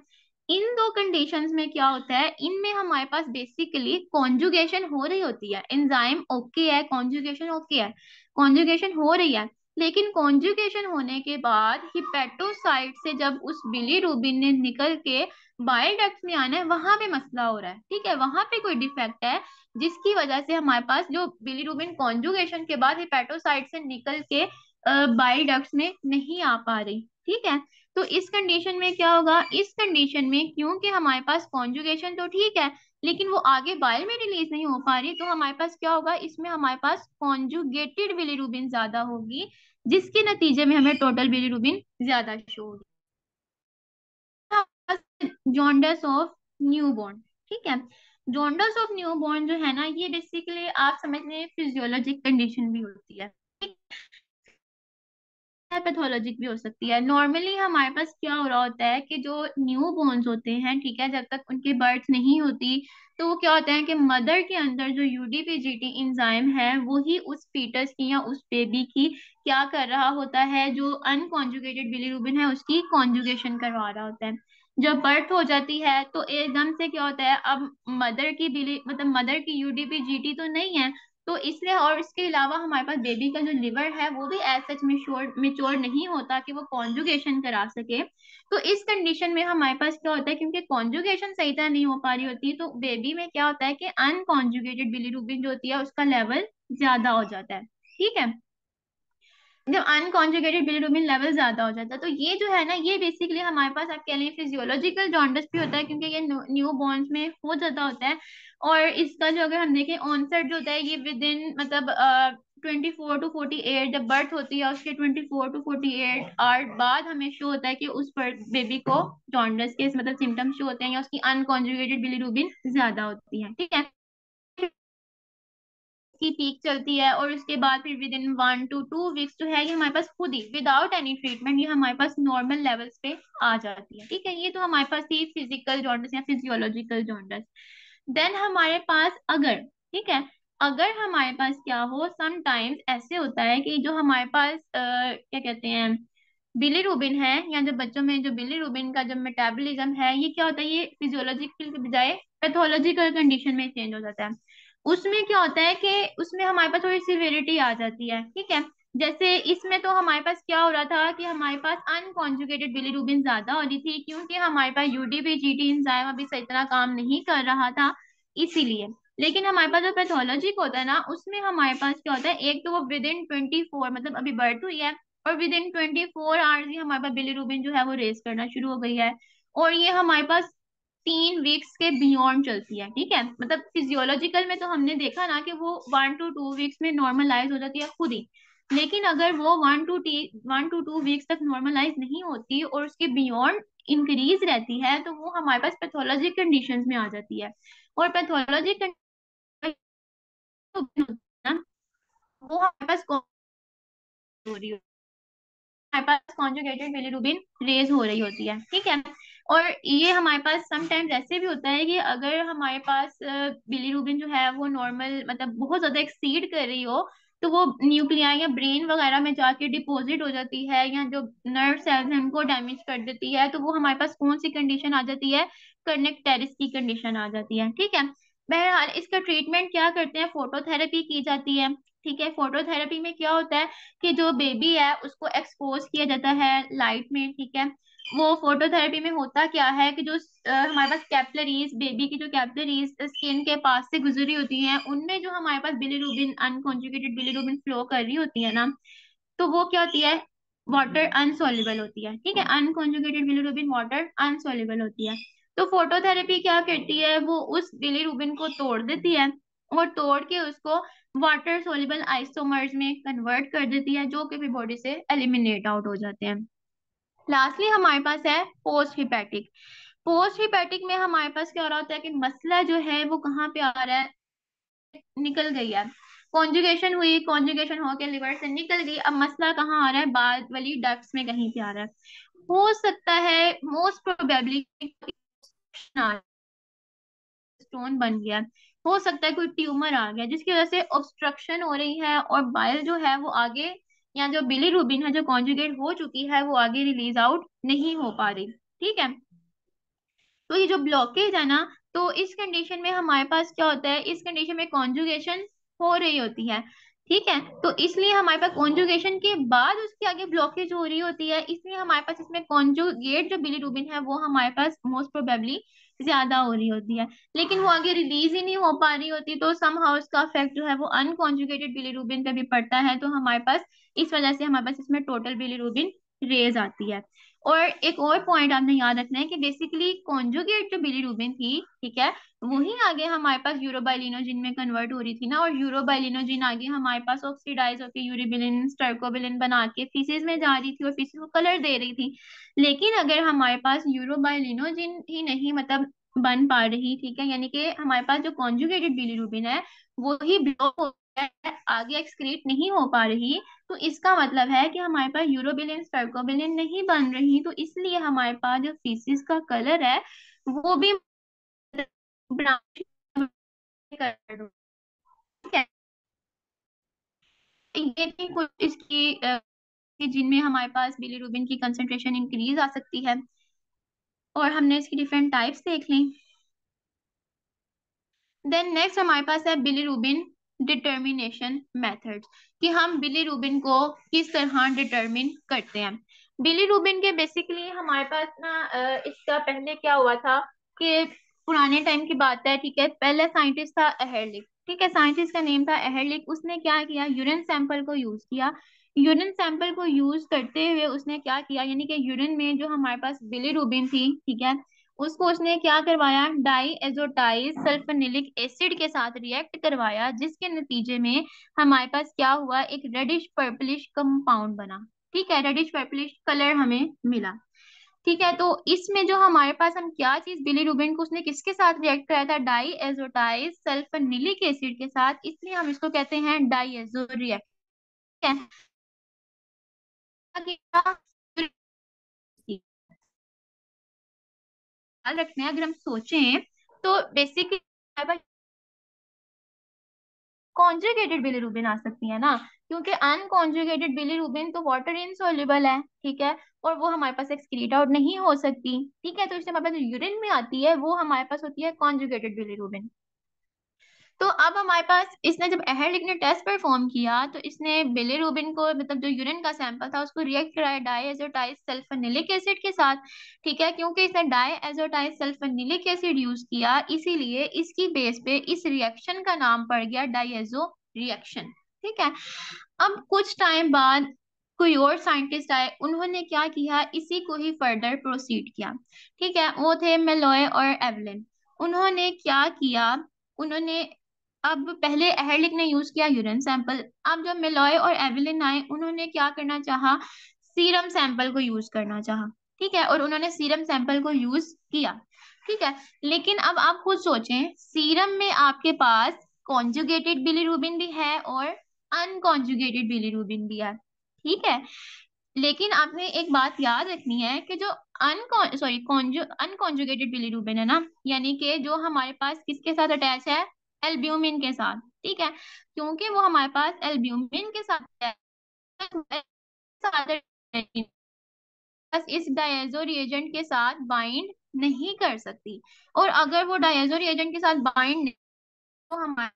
इन दो कंडीशंस में क्या होता है, इनमें हमारे पास बेसिकली कॉन्जुगेशन हो रही होती है, एंजाइम ओके है, कॉन्जुगेशन ओके है, कॉन्जुगेशन हो रही है, लेकिन कॉन्जुगेशन होने के बाद हिपेटोसाइट से जब उस बिलीरुबिन ने निकल के बाइल डक्ट में आना है, वहां पे मसला हो रहा है, ठीक है, वहां पे कोई डिफेक्ट है, जिसकी वजह से हमारे पास जो बिलीरुबिन कॉन्जुगेशन के बाद हिपेटोसाइट से निकल के बाइल डक्ट्स में नहीं आ पा रही, ठीक है। तो इस कंडीशन में क्या होगा, इस कंडीशन में क्योंकि हमारे पास कॉन्जुगेशन तो ठीक है लेकिन वो आगे बाइल में रिलीज नहीं हो पा रही, तो हमारे पास क्या होगा, इसमें हमारे पास कॉन्जुगेटेड बिलीरुबिन ज्यादा होगी, जिसके नतीजे में हमें टोटल बिलीरुबिन ज्यादा शो होगी। जॉन्डस ऑफ न्यूबॉर्न, ठीक है। जॉन्डस ऑफ न्यूबॉर्न जो है ना, ये बेसिकली आप समझ लें फिजियोलॉजिक कंडीशन भी होती है, पैथोलॉजिक भी हो सकती है। नॉर्मली हमारे पास क्या हो रहा होता है कि जो न्यू बोर्न्स होते हैं, ठीक है, जब तक उनकी बर्थ नहीं होती, तो वो क्या होता है कि मदर के अंदर जो यूडीपीजीटी इंजाइम है, वो ही उस फीटस की या उस बेबी की क्या कर रहा होता है, जो अनकॉन्जुगेटेड बिलीरुबिन है उसकी कॉन्जुगेशन करवा रहा होता है। जब बर्थ हो जाती है तो एकदम से क्या होता है, अब मदर की बिली मतलब मदर की यूडीपीजीटी तो नहीं है, तो इसलिए, और इसके अलावा हमारे पास बेबी का जो लिवर है वो भी एज सच मिच्योर नहीं होता कि वो कॉन्जुगेशन करा सके। तो इस कंडीशन में हमारे पास क्या होता है, क्योंकि कॉन्जुगेशन सही तरह नहीं हो पा रही होती, तो बेबी में क्या होता है कि अनकॉन्जुगेटेड बिलीरुबिन जो होती है उसका लेवल ज्यादा हो जाता है, ठीक है। जब अनकॉन्जुगेटेड बिलीरुबिन लेवल ज्यादा हो जाता है, तो ये जो है ना, ये बेसिकली हमारे पास आप कह लें फिजियोलॉजिकल जॉन्डिस भी होता है, क्योंकि ये न्यू बॉर्न्स में हो जाता होता है। और इसका जो अगर हम देखें ऑनसेट जो होता है, ये विद इन मतलब 24 to 48, जब बर्थ होती है उसके 24 to 48 आवर बाद हमें शो होता है कि उस पर बेबी को जॉन्डिस के मतलब सिम्टम्स शो होते हैं, या उसकी अनकॉन्जुगेटेड बिलीरुबिन ज्यादा होती है, ठीक है। की पीक चलती है, और उसके बाद फिर विद इन 1 to 2 वीक्स जो है, ये हमारे पास खुद ही विदाउट एनी ट्रीटमेंट ये हमारे पास नॉर्मल लेवल्स पे आ जाती है, ठीक है। ये तो हमारे पास थी फिजिकल जॉन्डिस या फिजियोलॉजिकल जॉन्डिस। देन हमारे पास अगर, ठीक है, अगर हमारे पास क्या हो, समटाइम्स ऐसे होता है कि जो हमारे पास क्या कहते हैं बिलीरुबिन है, या जो बच्चों में जो बिलीरुबिन का जो मेटाबॉलिज्म है, ये क्या होता है, ये फिजियोलॉजिकल के बजाय पैथोलॉजिकल कंडीशन में चेंज हो जाता है। उसमें क्या होता है कि उसमें हमारे पास थोड़ी सिविरिटी आ जाती है, ठीक है। जैसे इसमें तो हमारे पास क्या हो रहा था कि हमारे पास अनकॉन्जुगेटेड बिलीरुबिन ज्यादा हो रही थी, क्योंकि हमारे पास यूडीपीजीटी एंजाइम अभी सही तरह काम नहीं कर रहा था, इसीलिए। लेकिन हमारे पास जो पैथोलॉजिक होता है ना, उसमें हमारे पास क्या होता है, एक तो वो विद इन 24 मतलब अभी बर्थ हुई है, और विद इन 24 आवर्स ही हमारे पास बिलीरुबिन जो है वो रेस करना शुरू हो गई है, और ये हमारे पास 3 वीक्स के बियॉन्ड चलती है, ठीक है। मतलब फिजियोलॉजिकल में तो हमने देखा ना कि वो 1 to 2 वीक्स में नॉर्मलाइज हो जाती है खुद ही। लेकिन अगर वो 1 to 2 वीक्स तक नॉर्मलाइज नहीं होती और उसके बियॉन्ड इंक्रीज रहती है, तो वो हमारे पास पैथोलॉजिक कंडीशंस में आ जाती है। और पैथोलॉजिक कंडीशन वो हमारे पास कौन हो रही है, हमारे पास कॉन्जुगेटेड बिलीरुबिन रेज हो रही होती है, ठीक है। और ये हमारे पास समटाइम्स ऐसे भी होता है कि अगर हमारे पास बिलीरुबिन जो है वो नॉर्मल मतलब बहुत ज्यादा एक्सीड कर रही हो, तो वो न्यूक्लियाई या ब्रेन वगैरह में जाके डिपॉजिट हो जाती है, या जो नर्व सेल्स हैं उनको डैमेज कर देती है, तो वो हमारे पास कौन सी कंडीशन आ जाती है, कर्नेक्टेरिस की कंडीशन आ जाती है, ठीक है। बहरहाल इसका ट्रीटमेंट क्या करते हैं, फोटोथेरेपी की जाती है, ठीक है। फोटोथेरेपी में क्या होता है कि जो बेबी है उसको एक्सपोज किया जाता है लाइट में, ठीक है। वो फोटोथेरेपी में होता क्या है कि जो हमारे पास कैपिलरीज, बेबी की जो कैपिलरीज स्किन के पास से गुजरी होती हैं, उनमें जो हमारे पास बिलीरुबिन अनकॉन्जुगेटेड बिलीरुबिन फ्लो कर रही होती है ना, तो वो क्या होती है, वाटर अनसॉल्युबल होती है, ठीक है। अनकॉन्जुगेटेड बिलीरुबिन वाटर अनसॉल्युबल होती है। तो फोटोथेरेपी क्या करती है, वो उस बिलीरुबिन को तोड़ देती है, और तोड़ के उसको वाटर सोल्युबल आइसोमर्स में कन्वर्ट कर देती है, जो कि फिर बॉडी से एलिमिनेट आउट हो जाते हैं। लास्टली हमारे पास है पोस्ट हिपैटिक। पोस्ट हिपैटिक में हमारे पास क्या हो रहा होता है कि मसला जो है वो कहाँ पे आ रहा है, निकल गई है, कॉन्जुगेशन हुई, कॉन्जुगेशन होके लिवर से निकल गई, अब मसला कहाँ आ रहा है, बाद वाली डक्ट्स में कहीं पे आ रहा है। हो सकता है मोस्ट प्रोबेबली स्टोन बन गया, हो सकता है कोई ट्यूमर आ गया जिसकी वजह से ऑब्स्ट्रक्शन हो रही है, और बाइल जो है वो आगे, या जो बिलीरुबिन है जो कॉन्जुगेट हो चुकी है वो आगे रिलीज आउट नहीं हो पा रही, ठीक है। तो ये जो ब्लॉकेज है ना, तो इस कंडीशन में हमारे पास क्या होता है, इस कंडीशन में कॉन्जुगेशन हो रही होती है, ठीक है। तो इसलिए हमारे पास कॉन्जुगेशन के बाद उसके आगे ब्लॉकेज हो रही होती है, इसलिए हमारे पास इसमें कॉन्जुगेट जो बिलीरुबिन है वो हमारे पास मोस्ट प्रोबेबली ज्यादा हो रही होती है, लेकिन वो आगे रिलीज ही नहीं हो पा रही होती, तो समहाउ उसका इफेक्ट जो है वो अनकॉन्जुगेटेड बिलीरुबिन पे भी पड़ता है, तो हमारे पास इस वजह से हमारे पास इसमें टोटल बिलीरुबिन रेज आती है। और एक और पॉइंट आपने याद रखना है कि बेसिकली कॉन्जुगेट जो बिलीरुबिन थी, ठीक है, वही आगे हमारे पास यूरोबाइलिनोजिन में कन्वर्ट हो रही थी ना, और यूरोबाइलिनोजिन आगे हमारे पास ऑक्सीडाइज होकर यूरिबिलिन स्टर्कोबिलिन बना के फीसिस में जा रही थी और फीसिस को कलर दे रही थी। लेकिन अगर हमारे पास यूरोबाइलिनोजिन ही नहीं मतलब बन पा रही, ठीक है, यानी कि हमारे पास जो कॉन्जुगेटेड बिलीरुबिन है वो ही ब्लॉक हो गया है, आगे एक्सक्रीट नहीं हो पा रही, तो इसका मतलब है कि हमारे पास यूरोबिलिन स्टर्कोबिलिन नहीं बन रही, तो इसलिए हमारे पास जो फीसिस का कलर है वो भी ब्राउन कर दो। ठीक है, ये थी कुछ इसकी कि जिनमें हमारे पास बिलीरुबिन की कंसंट्रेशन इंक्रीज आ सकती है, और हमने इसकी डिफरेंट टाइप्स देख ली। देन नेक्स्ट हमारे पास है बिलीरुबिन डिटर्मिनेशन मेथड्स, कि हम बिलीरुबिन को किस तरह डिटर्मिन करते हैं। बिलीरुबिन के बेसिकली हमारे पास ना इसका पहले क्या हुआ था कि पुराने टाइम की बात है, ठीक है, पहले साइंटिस्ट था एहरलिक, ठीक है, साइंटिस्ट का नेम था एहरलिक। उसने क्या किया, यूरिन सैंपल को यूज किया। यूरिन सैंपल को यूज करते हुए उसने क्या किया, यानी कि यूरिन में जो हमारे पास बिलीरुबिन थी, ठीक है, उसको उसने क्या करवाया, डाई एजोटाइज सल्फोनिलिक एसिड के साथ रिएक्ट करवाया, जिसके नतीजे में हमारे पास क्या हुआ, एक रेडिश पर्पलिश कंपाउंड बना। ठीक है, रेडिश पर्पलिश कलर हमें मिला। ठीक है, तो इसमें जो हमारे पास हम क्या चीज बिलीरुबिन को उसने किसके साथ रिएक्ट कराया था, डाई एजोटाइज सल्फोनिलिक एसिड के साथ, इसलिए हम इसको कहते हैं डाई एजो रिएक्ट। ख्याल रखना है, अगर हम सोचें तो बेसिकली कॉन्जुगेटेड बिलीरुबिन आ सकती है ना, क्योंकि अनकॉन्जुगेटेड बिलीरुबिन तो वाटर इनसॉल्युबल है, ठीक है, और वो हमारे पास एक्सक्रीट आउट नहीं हो सकती। ठीक है, तो इससे हमारे पास यूरिन में आती है वो हमारे पास होती है कॉन्जुगेटेड बिलीरुबिन। तो अब हमारे पास इसने जब एहरलिक ने टेस्ट परफॉर्म किया तो इसने बिलीरुबिन को मतलब जो यूरिन का सैंपल था उसको रिएक्ट कराया डाईएजोटाइज सल्फोनिलिक एसिड के साथ। ठीक है, क्योंकि इसने डाईएजोटाइज सल्फोनिलिक एसिड यूज किया इसीलिए इसकी बेस पे इस रिएक्शन का नाम पड़ गया डाईएजो रिएक्शन। ठीक है, अब कुछ टाइम बाद कोई और साइंटिस्ट आए, उन्होंने क्या किया, इसी को ही फर्दर प्रोसीड किया। ठीक है, वो थे मेलॉय और एवलिन। उन्होंने क्या किया, उन्होंने अब पहले एहरलिक ने यूज किया यूरिन सैंपल, अब जब मेलॉय और एविलिन आए उन्होंने क्या करना चाहा, सीरम सैंपल को यूज करना चाहा। ठीक है, और उन्होंने सीरम सैंपल को यूज किया। ठीक है, लेकिन अब आप खुद सोचें, सीरम में आपके पास कॉन्जुगेटेड बिलीरुबिन भी है और अनकॉन्जुगेटेड बिलीरुबिन भी है। ठीक है, लेकिन आपने एक बात याद रखनी है कि जो अनकॉन्जुगेटेड बिलीरुबिन है ना, यानी कि जो हमारे पास किसके साथ अटैच है, एल्ब्यूमिन के साथ। ठीक है, क्योंकि वो हमारे पास एल्ब्यूमिन के साथ है, बस इस डायजो रिएजेंट के साथ बाइंड नहीं कर सकती, और अगर वो डायजो रिएजेंट के साथ बाइंड तो हमारे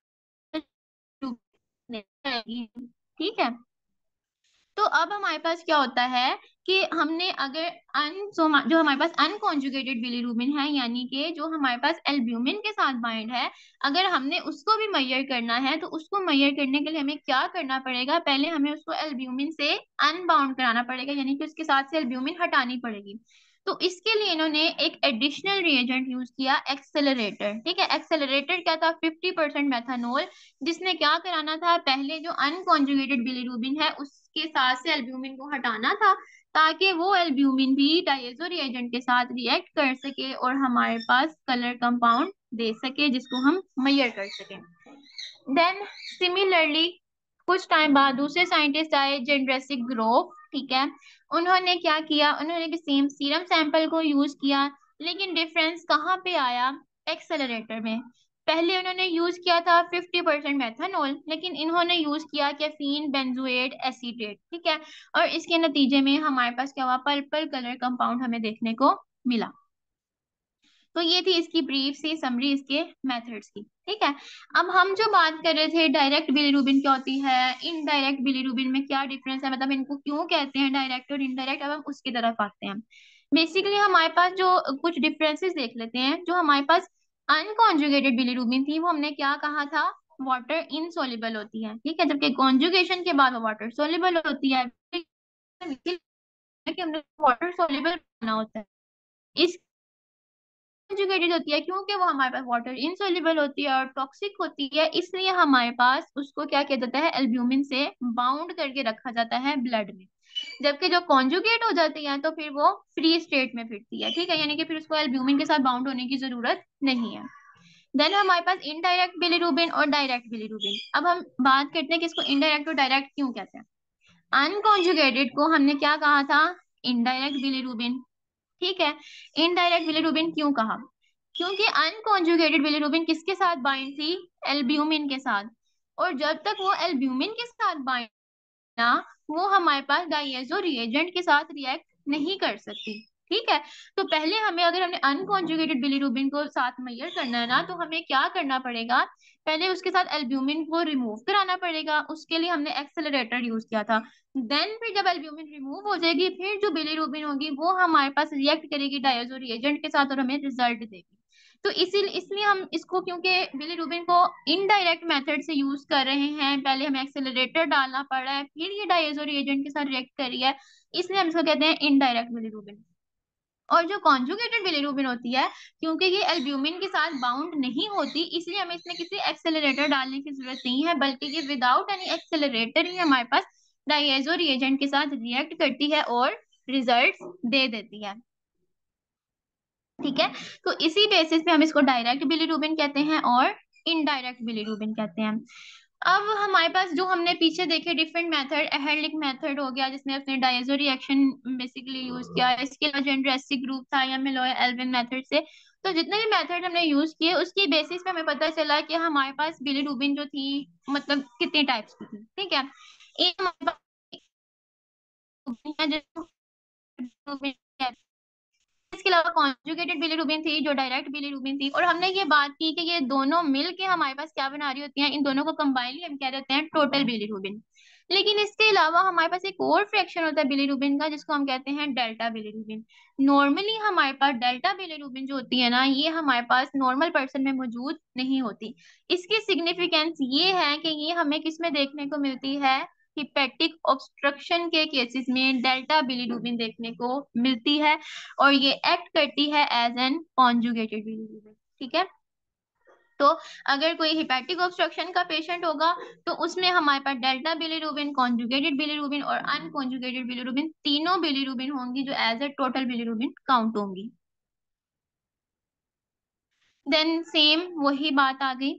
ठीक है। तो अब हमारे पास क्या होता है कि हमने अगर जो हमारे पास अनकॉन्जुगेटेड बिलीरुबिन है, यानी कि जो हमारे पास एल्ब्यूमिन के साथ बाइंड है, अगर हमने उसको भी मेजर करना है तो उसको मेजर करने के लिए हमें क्या करना पड़ेगा, पहले हमें उसको एल्ब्यूमिन से अनबाउंड कराना पड़ेगा, यानी कि उसके साथ से एल्ब्यूमिन हटानी पड़ेगी। तो इसके लिए इन्होंने एक एडिशनल रिएजेंट यूज किया, एक्सेलरेटर। ठीक है, एक्सेलरेटर क्या था, 50% मेथानोल, जिसने क्या कराना था, पहले जो अनकॉन्जुगेटेड बिलीरुबिन है उसके साथ से एल्ब्यूमिन को हटाना था, ताकि वो एल्ब्यूमिन भी डायजो रिएजेंट के साथ रिएक्ट कर सके और हमारे पास कलर कंपाउंड दे सके जिसको हम मेजर कर सकें। देन सिमिलरली कुछ टाइम बाद दूसरे साइंटिस्ट आए, जेंड्रेसिक ग्रोव। ठीक है, उन्होंने क्या किया, उन्होंने भी सेम सीरम सैंपल को यूज किया, लेकिन डिफरेंस कहाँ पे आया, एक्सेलरेटर में। पहले उन्होंने यूज किया था 50% मेथनॉल, लेकिन इन्होंने यूज किया कैफीन बेंजोएट एसीटेट। ठीक है, और इसके नतीजे में हमारे पास क्या हुआ, पर्पल कलर कंपाउंड हमें देखने को मिला। तो ये थी इसकी ब्रीफ सी समरी इसके मेथड्स की। ठीक है, अब हम जो बात कर रहे थे डायरेक्ट बिलीरुबिन क्या होती है, इनडायरेक्ट बिलीरुबिन में क्या डिफरेंस है, मतलब इनको क्यों कहते हैं डायरेक्ट और इनडायरेक्ट, अब हम उसकी तरफ आते हैं। बेसिकली हमारे पास जो कुछ डिफरेंसेस देख लेते हैं, जो हमारे पास अनकॉन्जुगेटेड बिलीरुबिन थी वो हमने क्या कहा था, वाटर इनसॉल्युबल होती है। ठीक है, जबकि कॉन्जुगेशन के बाद वो वाटर सोल्युबल होती है। कि हमने वाटर सोल्यूबल बनाना होता है। इस कंजुगेटेड होती है क्योंकि वो हमारे पास वाटर इनसोल्युबल होती है और टॉक्सिक होती है, इसलिए हमारे पास उसको क्या किया जाता है, एल्ब्यूमिन से बाउंड करके रखा जाता है ब्लड में। जबकि जो कॉन्जुगेट हो जाती है तो फिर वो फ्री स्टेट में फिरती है, ठीक है, यानी कि फिर उसको एल्ब्यूमिन के साथ बाउंड होने की जरूरत नहीं है। देन हमारे पास इनडायरेक्ट बिलीरुबिन और डायरेक्ट बिलीरुबिन। अब हम बात करते हैं कि इसको इनडायरेक्ट और डायरेक्ट क्यों कहते हैं। अनकॉन्जुगेटेड को हमने क्या कहा था, इनडायरेक्ट बिलीरुबिन, ठीक है। इनडायरेक्ट बिलीरुबिन क्यों कहा, क्योंकि अनकॉन्जुगेटेड बिलीरुबिन किसके साथ बाइंड थी, एल्ब्यूमिन के साथ। और जब तक वो एल्ब्यूमिन के साथ बाइंड ना, वो हमारे पास डाइएजो रिएजेंट के साथ रिएक्ट नहीं कर सकती, ठीक है। तो पहले हमें, अगर हमने अनकॉन्जुगेटेड बिलीरुबिन को साथ मैयर करना है ना, तो हमें क्या करना पड़ेगा, पहले उसके साथ एल्ब्यूमिन को रिमूव कराना पड़ेगा, उसके लिए हमने एक्सेलरेटर यूज किया था। देन फिर जब एल्ब्यूमिन रिमूव हो जाएगी, फिर जो बिलीरुबिन होगी वो हमारे पास रिएक्ट करेगी डायजो रिएजेंट के साथ और हमें रिजल्ट देगी। तो इसलिए हम इसको, क्योंकि बिलीरुबिन को इनडायरेक्ट मेथड से यूज कर रहे हैं, पहले हमें एक्सेलरेटर डालना पड़ा है, फिर ये डायजो रिएजेंट के साथ रिएक्ट करी है, इसलिए हम इसको कहते हैं इनडायरेक्ट बिलीरुबिन। और जो कॉन्जुगेटेड बिलीरुबिन होती है, क्योंकि ये एल्ब्यूमिन के साथ बाउंड नहीं होती, इसलिए हमें इसमें किसी एक्सेलरेटर डालने की जरूरत नहीं है, बल्कि ये विदाउट एनी एक्सेलरेटर ही हमारे पास डायजो रिएजेंट के साथ रिएक्ट करती है और रिजल्ट्स दे देती है, ठीक है। तो इसी बेसिस पे हम इसको डायरेक्ट बिलीरुबिन कहते हैं और इनडायरेक्ट बिलीरुबिन कहते हैं। अब हमारे पास जो हमने पीछे देखे डिफरेंट मेथड, एहरलिक मेथड हो गया जिसमें अपने डायजो रिएक्शन बेसिकली यूज किया, इसके अलावा जेंड्रेसिक ग्रुप था या मिलोय एल्विन मेथड से। तो जितने भी मेथड हमने यूज किए उसकी बेसिस पे हमें पता चला कि हमारे पास बिलीरुबिन जो थी, मतलब कितने टाइप्स की थी, ठीक है। एक हमारे पास बिलीरुबिन, इसके अलावा कॉन्जुगेटेड बिलीरुबिन थी जो डायरेक्ट बिलीरुबिन थी, और हमने ये बात की कि ये दोनों मिलके हमारे पास क्या बना रही होती हैं, इन दोनों को कंबाइनली हम कह देते हैं टोटल बिलीरुबिन। लेकिन इसके अलावा हमारे पास एक और फ्रैक्शन होता है बिलीरुबिन का, जिसको हम कहते हैं डेल्टा बिलीरुबिन। नॉर्मली हमारे पास डेल्टा बिलीरुबिन जो होती है ना, ये हमारे पास नॉर्मल पर्सन में मौजूद नहीं होती। इसकी सिग्निफिकेंस ये है कि ये हमें किस में देखने को मिलती है, हिपेटिक ऑब्स्ट्रक्शन के केसेस में डेल्टा बिलीरुबिन देखने को मिलती है, और ये एक्ट करती है एज एन कॉन्जुगेटेड बिलीरुबिन, ठीक है। तो अगर कोई हिपैटिक ऑब्स्ट्रक्शन का पेशेंट होगा, तो उसमें हमारे पास डेल्टा बिलीरुबिन, कॉन्जुगेटेड बिलीरुबिन और अनकॉन्जुगेटेड बिलीरुबिन, तीनों बिलीरुबिन होंगी जो as a total bilirubin count होंगी। देन सेम वही बात आ गई